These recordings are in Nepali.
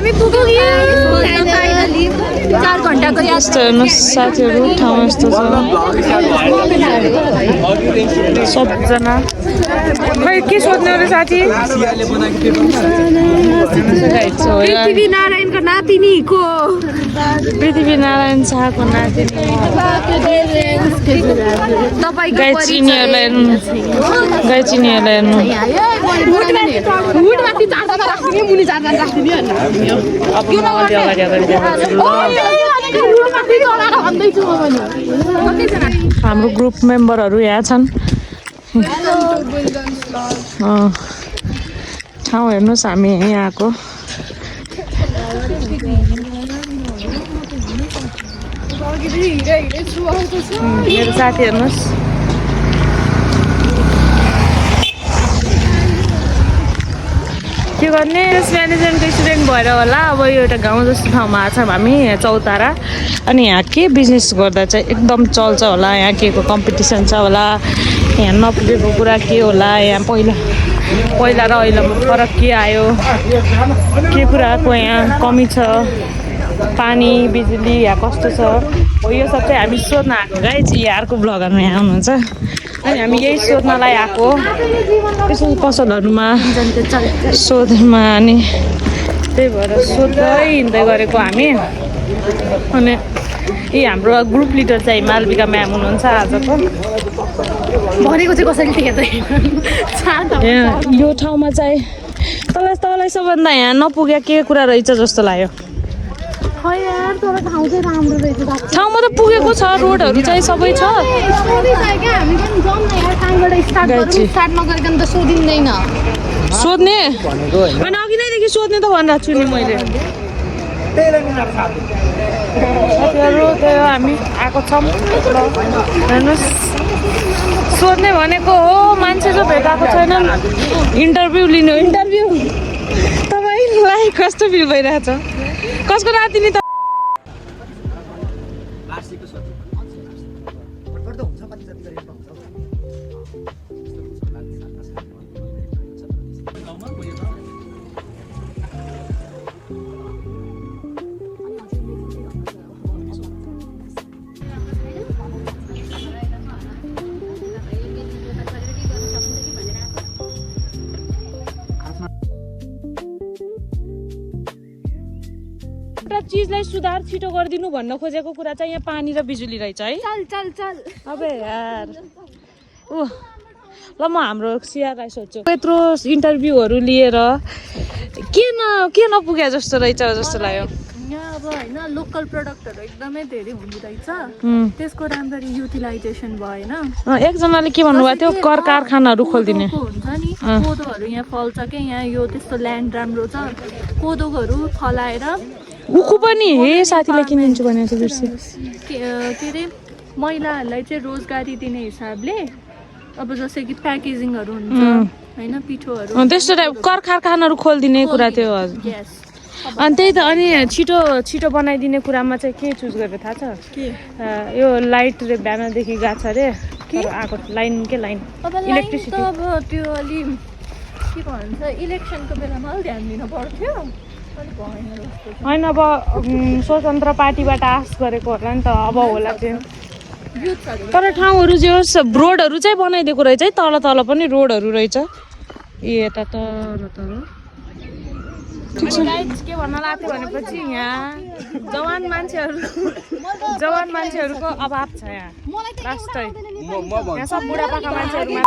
हामी पुग्यौँ 4 घण्टाको यात्रा। हेर्नुहोस् साथीहरू ठाउँ यस्तो छ सबजना। खै के सोध्ने अरे साथी? पृथ्वी नारायणको नातिनी को? पृथ्वी नारायण शाहको नातिनी। गाई चिनीहरूलाई हेर्नु, गाई चिनीहरूलाई हेर्नु। हाम्रो ग्रुप मेम्बरहरू यहाँ छन्। ठाउँ हेर्नुहोस् हामी यहाँको। मेरो साथी हेर्नुहोस्। के गर्ने म्यानेजमेन्टको स्टुडेन्ट भएर होला। अब यो एउटा गाउँ जस्तो ठाउँमा आएको छौँ हामी चौतारा। अनि यहाँ के बिजनेस गर्दा चाहिँ एकदम चल्छ होला, यहाँ के को कम्पिटिसन छ होला, यहाँ नपुगेको कुरा के होला, यहाँ पहिला र अहिलेमा फरक के आयो, के कुराको यहाँ कमी छ, पानी बिजुली यहाँ कस्तो छ, हो यो सब चाहिँ हामी सोध्न आएको। गाइज यहाँको ब्लगरमा यहाँ आउनुहुन्छ अनि हामी यही सोध्नलाई आएको। यसो पसलहरूमा सोधमा अनि त्यही भएर सोध्दै हिँड्दै गरेको हामी। अनि यी हाम्रो ग्रुप लिडर चाहिँ मालविका म्याम हुनुहुन्छ आजको। भनेको चाहिँ कसरी थियो त यो ठाउँमा चाहिँ तँलाई सबभन्दा यहाँ नपुगे के कुरा रहेछ जस्तो लाग्यो? ठाउँमा त पुगेको छ, रोडहरू चाहिँ सबै छ। सोध्ने होइन अघि नैदेखि सोध्ने त भनिरहेको छु नि मैले। साथीहरू त्यही हो हामी आएको छौँ। हेर्नुहोस् सोध्ने भनेको हो, मान्छे जो भेटाएको छैनन्। इन्टरभ्यू लिनु, इन्टरभ्यू। तपाईँलाई कस्तो फिल भइरहेछ? कसको नातिनी त? एउटा चिजलाई सुधार छिटो गरिदिनु भन्न खोजेको कुरा चाहिँ यहाँ पानी र बिजुली रहेछ है। चल अबे यार ल म हाम्रो सिआरलाई सोध्छु। यत्रो इन्टरभ्यूहरू लिएर के नपुगे जस्तो रहेछ जस्तो लाग्यो? यहाँ अब होइन लोकल प्रडक्टहरू एकदमै धेरै हुँदो रहेछ, त्यसको राम्ररी युटिलाइजेसन भएन। एकजनाले के भन्नुभएको थियो, कर कारखानाहरू खोलिदिने हुन्छ नि। कोदोहरू यहाँ फल्छ क्या, यहाँ यो त्यस्तो ल्यान्ड राम्रो छ, कोदोहरू फलाएर उखु पनि हे साथीलाई किनिदिन्छु भनेको थियो बिर्से। के अरे महिलाहरूलाई चाहिँ रोजगारी दिने हिसाबले अब जस्तै कि प्याकेजिङहरू हुन्छ होइन, पिठोहरू त्यस्तो टाइप कर कारखानाहरू खोलिदिने कुरा थियो। हजुर अनि त्यही त। अनि छिटो बनाइदिने कुरामा चाहिँ के चुज गरेर थाहा छ? यो लाइट रे बिहानदेखि गएको छ अरे, आएको लाइन इलेक्ट्रिसिटी। अब त्यो अलि के भन्छ इलेक्सनको बेलामा अलि ध्यान दिन पर्थ्यो। होइन अब स्वतन्त्र पार्टीबाट आश गरेको होला नि त, अब होला त्यो। तर ठाउँहरू जे होस् रोडहरू चाहिँ बनाइदिएको रहेछ है, तल पनि रोडहरू रहेछ। यता तर ठिक छ। के भन्न लाग्थ्यो भनेपछि यहाँ जवान मान्छेहरूको अभाव छ यहाँ लास्टै। यहाँ सब बुढापाका मान्छेहरूमा।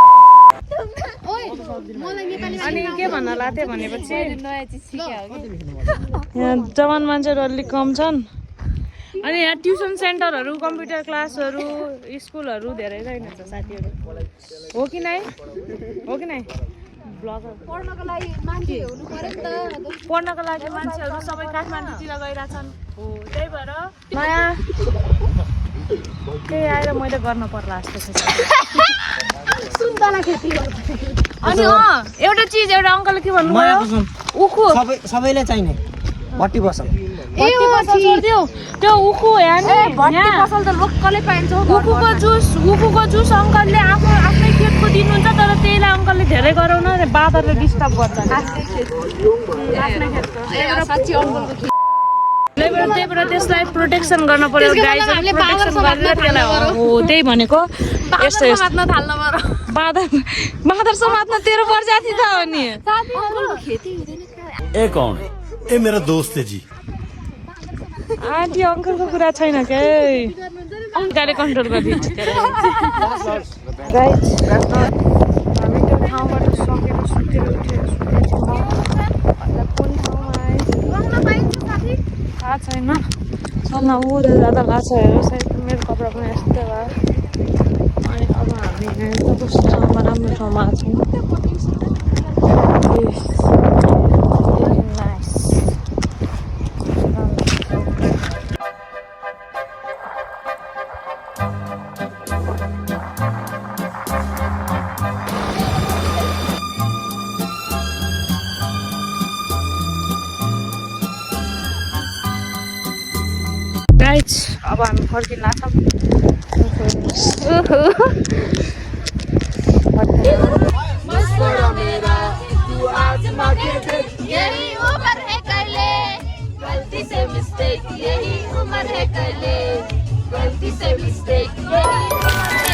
अनि के भन्न लाग्थ्यो भनेपछि यहाँ जवान मान्छेहरू अलिक कम छन्। अनि यहाँ ट्युसन सेन्टरहरू, कम्प्युटर क्लासहरू, स्कुलहरू धेरै रहेनछ साथीहरू। हो कि नै? पढ्नको लागि मान्छेहरू सबै काठमाडौँतिर गइरहेछन्। हो त्यही भएर नयाँ त्यही आएर मैले गर्न पर्ला जस्तो छ। अनि एउटा चिज एउटा अङ्कलले के भन्नुभयो, उखु सबैलाई चाहिने भट्टी पसल। त्यो उखु पसल त लोकलै पाइन्छ। उखुको जुस अङ्कलले आफ्नै खेतको दिनुहुन्छ, तर त्यहीलाई अङ्कलले धेरै गराउन बाँदरले डिस्टर्ब गर्छ। आफ्नै खेतको साँच्ची अङ्कलको त्यहीबाट त्यसलाई प्रोटेक्सन गर्न पर्यो गाई चाहिँ प्रोटेक्सन गरेर त्यसलाई हो त्यही भनेको यस्तो समात्न थाल्न पर्यो बाँदर समात्न तेरो प्रजाति त हो नि अङ्कलको खेती हुँदैन ये कौन है? ये मेरा दोस्त है जी। आन्टी अङ्कलको कुरा छैन के गाडी कन्ट्रोल गरिदिन्छ राइट हामी त्यो ठाउँबाट सकेर सुतेर उठेर कुन ठाउँमा आयो थाहा छैन चल्न उँधो जाँदा लाग्छ हेर सायद मेरो कपडा पनि यस्तै भयो अनि अब हामी त कस्तो ठाउँमा राम्रो ठाउँमा राइट अब हामी फर्किन लाग्छौँ यही उम्र है कर ले गलती से मिस्टेक यही उम्र है कर ले गलती से मिस्टेक यही उम्र है